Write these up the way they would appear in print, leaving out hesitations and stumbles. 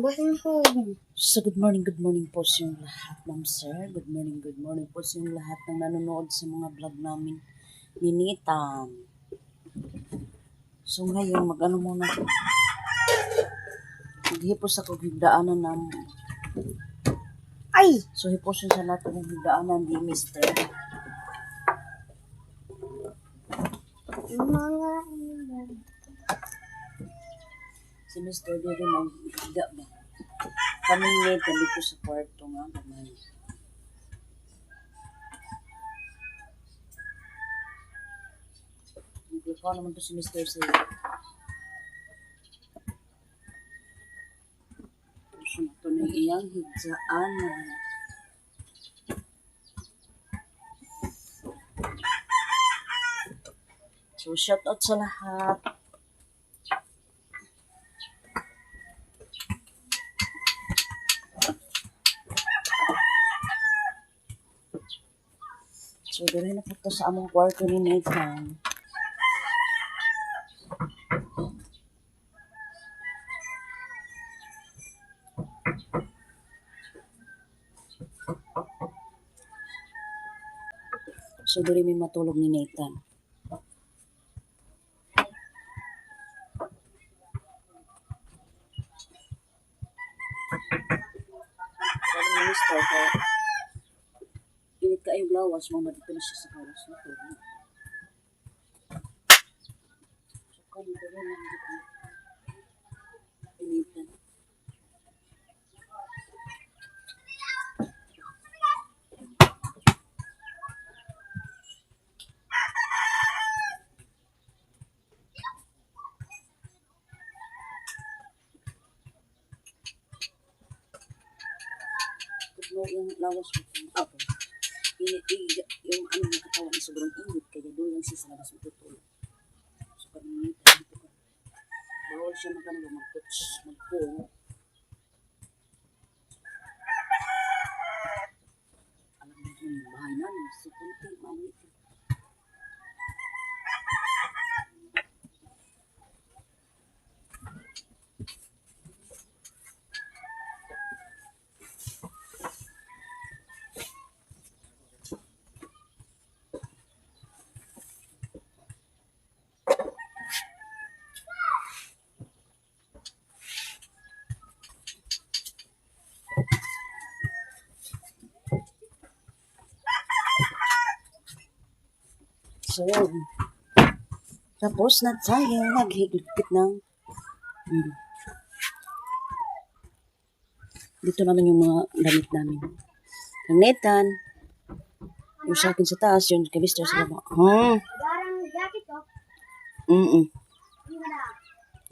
So, good morning po sa yung lahat, ma'am sir. Good morning po sa yung lahat ng nanonood sa mga vlog namin ni Nitan. So, ngayon, mag-ano muna. Maghipos ako higdaanan ng... Ay! So, hiposin sa lahat ng higdaanan ni Mr. Si Mr. Dede mag-higda ba? Kami ni Nitan dito sa kwarto nga naman. Naglupa naman to si Mr. Say. So, ito na iyang higdaanan. So, shout out sa lahat. So, dali na po ito sa among kwarto ni Nathan. So, dali may matulog ni Nathan. Sabi ni Mr. Init ka yung lawas, mga dito na siya sa kawas na to. So, kami dali na dito. Nathan. Kutlo yung lawas mo. Ako. Yung ano ng katawan na sobrang init, kaya doon lang siya sa labas matutulog. So, kami Nathan dito ka. Bawal siya mag-touch, mag-pull. Alam mo yung bahay namin, so kunti, manit. So, yun. Tapos na tayo, naghigpit ng... Dito naman yung mga damit namin. Yung Nathan, yung sa akin sa taas, yung kay Mr. sa baba.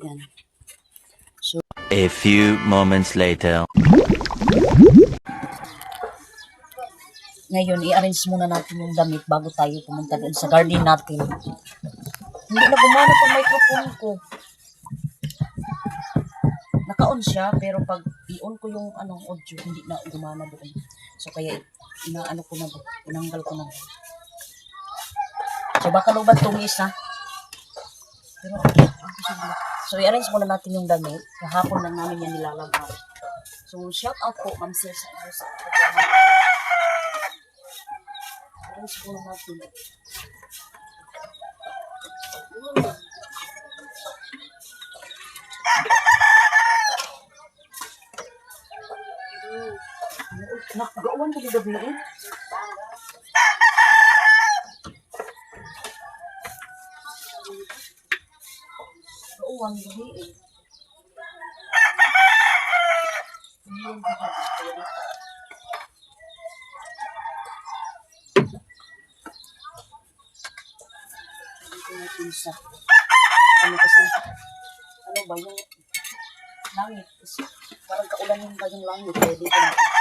Yan. So, a few moments later. ngayon, i-arrange muna natin yung damit bago tayo pumunta doon sa garden natin. Hindi na gumana pang microphone ko. Naka-on siya, pero pag i-on ko yung audio, hindi na gumana doon. So, kaya inaano ko na, tinanggal ko na. So, baka lubat itong isa. Pero, so, i-arrange muna natin yung damit. Kahapon lang namin yan nilalabas. So, shout out po, ma'am sir, sa i-arrange muna natin. Nakagauan ka gabi eh. Gauan gabi eh. Dito natin sa kasi ba yung langit kasi parang kaulan yung ba yung langit kaya dito natin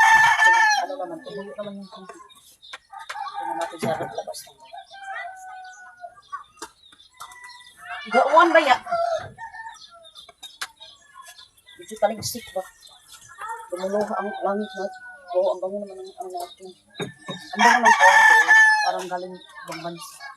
naman, tumuyo naman yung kunti. Ito natin sa labas naman. Gauan ba ya? Medyo taligsik ba? Lumuluha ang langit natin. Oo, ang bango naman ang natin. Ang bango naman po. Parang galing ibang bansa.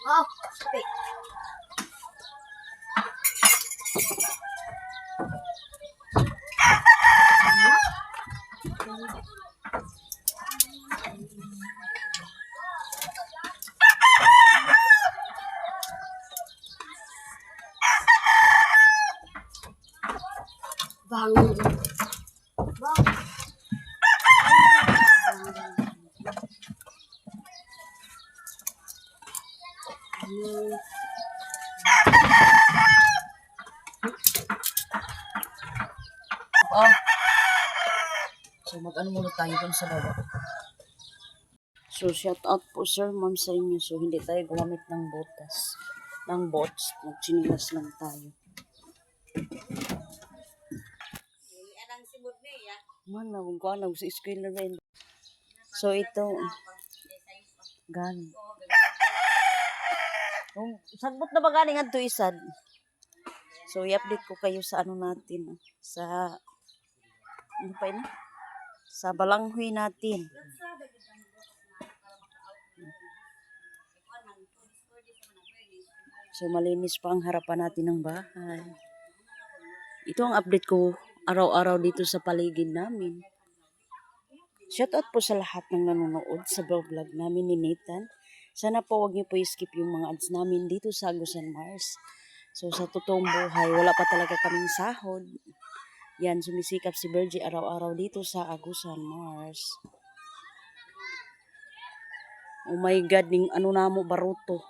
Oh, sabi. Bang. Bang. Oh. So mag-ano muna tayo dun sa baba. So shout out po sir, ma'am sa inyo. So hindi tayo gumamit ng botas. Ng bots. Magchinilas lang tayo. Man, nagkuhan ako sa school na rin. So ito, gan. Sagbot na ba galing ang tuisad? So i-update ko kayo sa ano natin. Sa, ano pa yun? Sa balanghoy natin. So malinis pa ang harapan natin ng bahay. Ito ang update ko araw-araw dito sa paligid namin. Shoutout po sa lahat ng nanonood sa vlog namin ni Nathan. Sana po wag niyo po i-skip yung mga ads namin dito sa Agusan Mars. So sa totoong buhay, wala pa talaga kaming sahod. Yan, sumisikap si Virgie araw-araw dito sa Agusan Mars. Oh my God, ning ano na mo, baruto.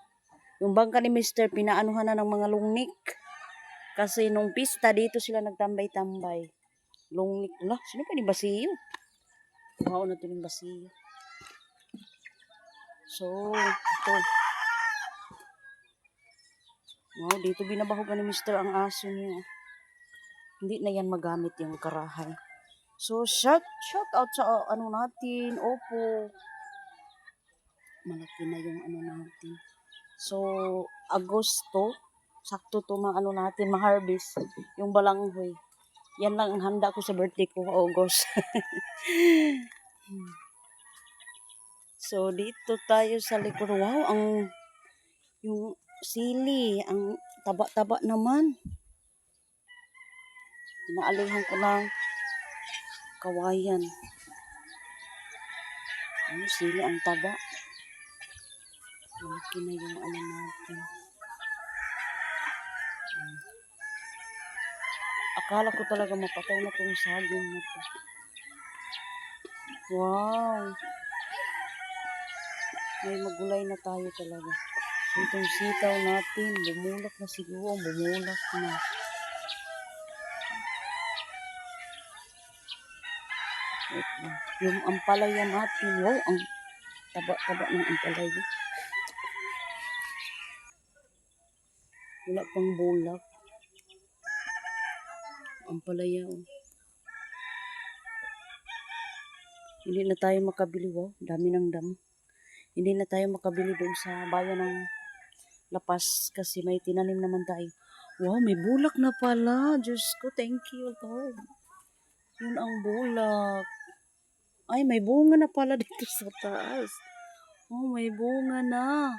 Yung bangka ni Mr. pinaanuhan na ng mga lungnik. Kasi nung pista, dito sila nagtambay-tambay. Lungnik. Wala, sino pa ni Basiyo? Wow na ito ng Basiyo. So, ito. Wow, dito binabahugan ni Mr. ang aso niya. Hindi na yan magamit yung karahay. So, shout out sa ano natin. Opo. Malaki na yung ano natin. So, Agosto, sakto to mga ano natin, ma-harvest, yung balanghoy. Yan lang ang handa ko sa birthday ko, August. So, dito tayo sa likod. Wow, yung sili, ang taba-taba naman. Inaalihan ko ng kawayan. Ano, sili ang taba. Malaki na yung ano natin. Akala ko talaga mapataw na itong saging na ito. Wow! May magulay na tayo talaga. So, itong sitaw natin, bumulak na siguro. Bumulak na. Yung ampalaya natin, wow, ang taba-taba ng ampalaya. Wala pang bulak. Ampalaya, oh. Hindi na tayo makabili, wow, dami ng damo. Hindi na tayo makabili doon sa bayan ng Lapas kasi may tinanim naman tayo. Wow, may bulak na pala. Diyos ko, thank you, Lord. Yun ang bulak. Ay, may bunga na pala dito sa taas. Oh, may bunga na.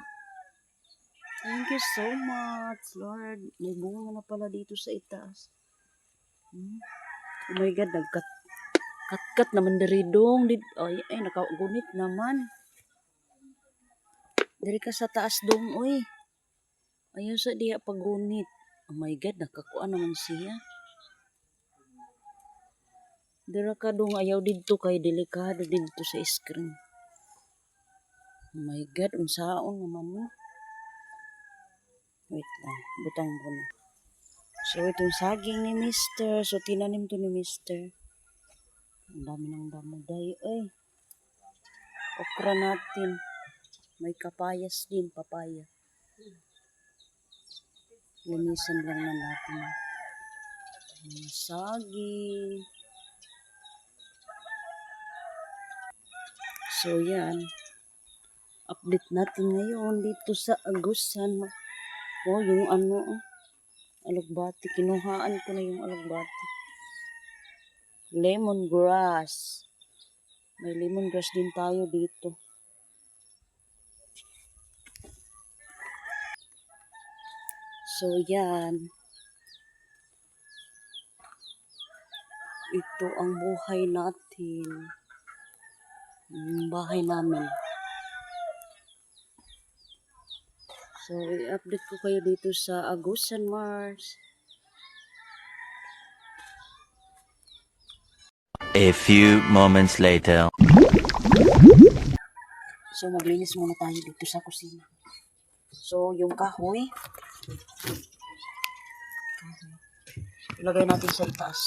Thank you so much, Lord. May bunga na pala dito sa itaas. Oh my God, nagkat naman dari dong. Ay, nakagunit naman. Dari ka sa taas dong, oy. Ayaw sa diya pagunit. Oh my God, nakakuha naman siya. Dira ka dong, ayaw dito kay delikado dito sa screen. Oh my God, unsaon naman mo. Wait lang, butang ko na. So, itong saging ni Mr. So, tinanim to ni Mr. Ang dami ng damuday. Ay, okra natin. May kapayas din, papaya. Linisan lang na natin. Saging. So, yan. Update natin ngayon dito sa Agusan. Oh, yung ano, alugbati. Kinuhaan ko na yung alugbati. Lemongrass. May lemongrass din tayo dito. So, yan. Ito ang buhay natin. Yung bahay namin. So, i-update ko kayo dito sa Agusan Mars. A few moments later. So, maglinis muna tayo dito sa kusina. So, yung kahoy. Ilagay natin sa itaas.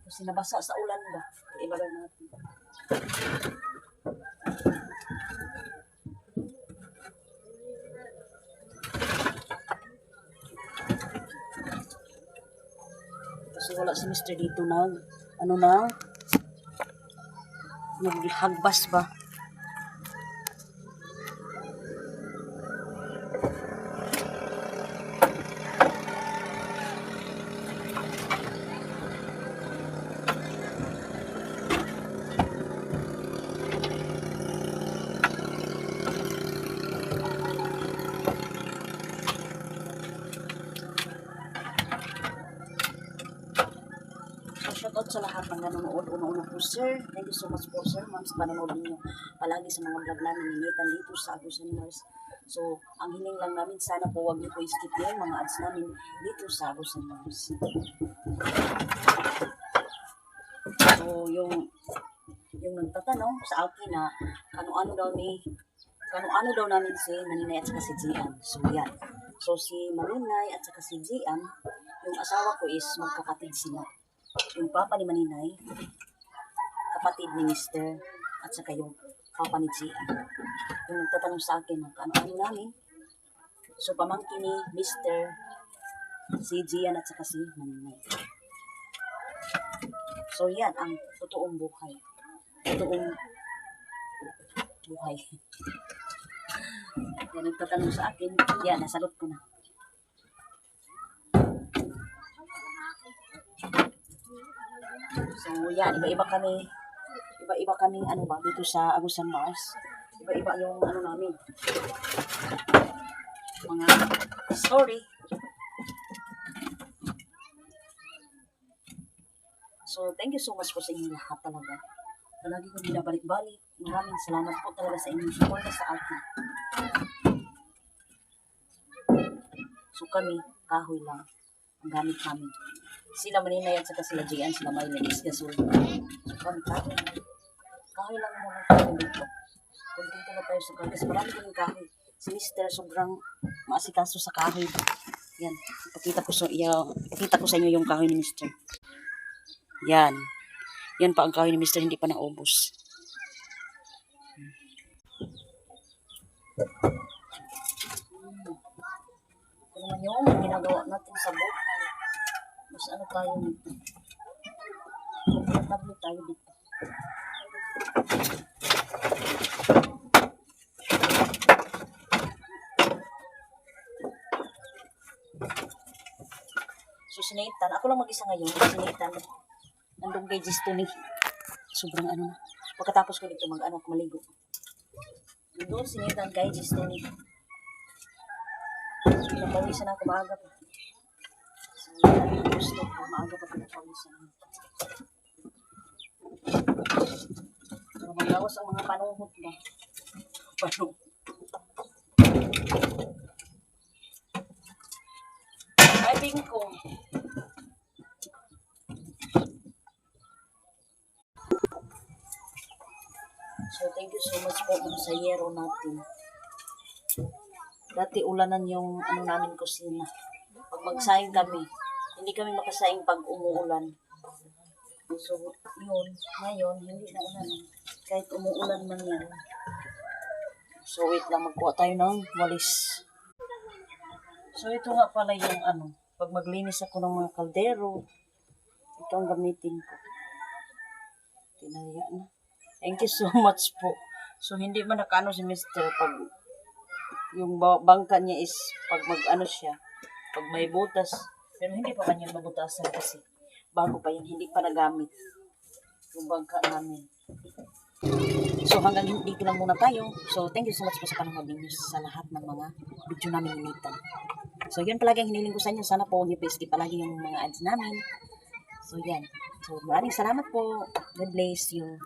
Kasi nabasa sa ulan ba? Ilagay natin. Kasi wala si Mr. dito na naghagbas ba? Shoutout sa lahat ng nanonood. Una-una po, sir. Thank you so much po, sir, ma'am, sa panonood ninyo palagi sa mga vlog namin nilitan dito sa Agusan Mars. So, ang hiling lang namin, sana po wag niyo po i-skip yung mga ads namin dito sa Agusan Mars. So, yung nagtatanong sa akin na kano-ano daw namin si Maninay at saka si Gian. So, yan. So, si Maninay at saka si Gian, yung asawa ko is magkakapatid sila. Yung papa ni Maninay, kapatid ni Mr. at saka yung papa ni Gian. Yung nagtatanong sa akin ng ano namin. So, pamangkin ni Mr. si Gian at saka si Maninay. So, yan ang totoong buhay. Totoong buhay. Yan nagtatanong sa akin. Yan, nasagot ko na. So, yan, iba-iba kami ano ba, dito sa Agusan Mars. Iba-iba yung ano namin. Mga story. So, thank you so much po sa inyo lahat talaga. Palagi ko binabalik-balik. Maraming salamat po talaga sa inyong suporta sa akin. So, kami, kahoy lang ang gamit namin. Sila Maninay at saka sila Gian, sila Maylin is gasol. So, kami kahoy lang. Kahoy lang muna tayo dito. Kontento na tayo sa kahoy. Kasi marami kaming kahoy. Si Mr. sobrang maasikaso sa kahoy. Yan. Ipakita ko sa inyo yung kahoy ni Mr. Yan. Yan pa ang kahoy ni Mr. Hindi pa naubos. Ito naman yung ginagawa natin sa buhay. Mas ano tayo dito. Komportable tayo dito. So, si Nathan, ako lang mag-isa ngayon. Si Nathan, nandun kay Gistoni. Sobrang ano na. Pagkatapos ko dito maligo. Nandun si Nathan kay Gistoni. So, pinapawisan ako maaga pa. So, gusto ko maaga pa pinapawisan ako. So, magawas ang mga panuhot ba? Panuhot. Ay, bingkong. So, thank you so much po sa yero natin. Dati ulanan yung ano namin kusina. Pag magsaing kami, hindi kami makasaing pag umuulan. So, yun. Ngayon, hindi na ulan. Kahit umuulan man yan. So, wait lang. Magkuha tayo ng walis. So, ito nga pala yung ano. Pag maglinis ako ng mga kaldero, ito ang gamitin ko. Tinaya na. Thank you so much po. So, hindi man nakano si Mr. pag yung bangka niya is pag mag-ano siya, pag may butas. Pero hindi pa man yan mabutasan kasi bago pa yan, hindi pa nagamit yung bangka namin. So hanggang dito lang muna tayo. So thank you so much po sa panonood ninyo sa lahat ng mga video namin ni Nathan. So yun palagi ang hiniling ko sa inyo. Sana po huwag niyo pa-skip palagi yung mga ads namin. So yan. So maraming salamat po. God bless you.